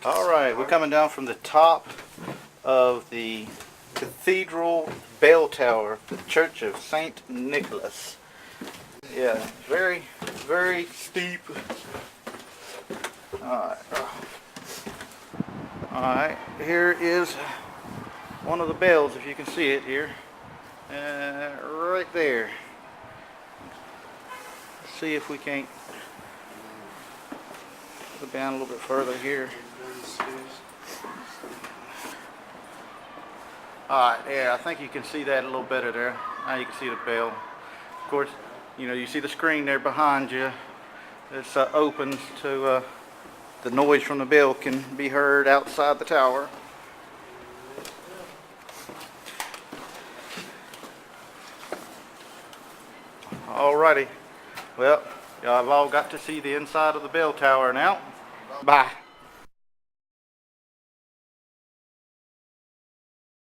Alright, we're coming down from the top of the Cathedral bell tower, the Church of St. Nicholas. Yeah, very, very steep. Alright, here is one of the bells, if you can see it here. Right there. Let's see if we can't go down a little bit further here. Alright, yeah, I think you can see that a little better there. Now you can see the bell. Of course, you know, you see the screen there behind you. It's open to the noise from the bell can be heard outside the tower. Alrighty, well, y'all have all got to see the inside of the bell tower now. Bye.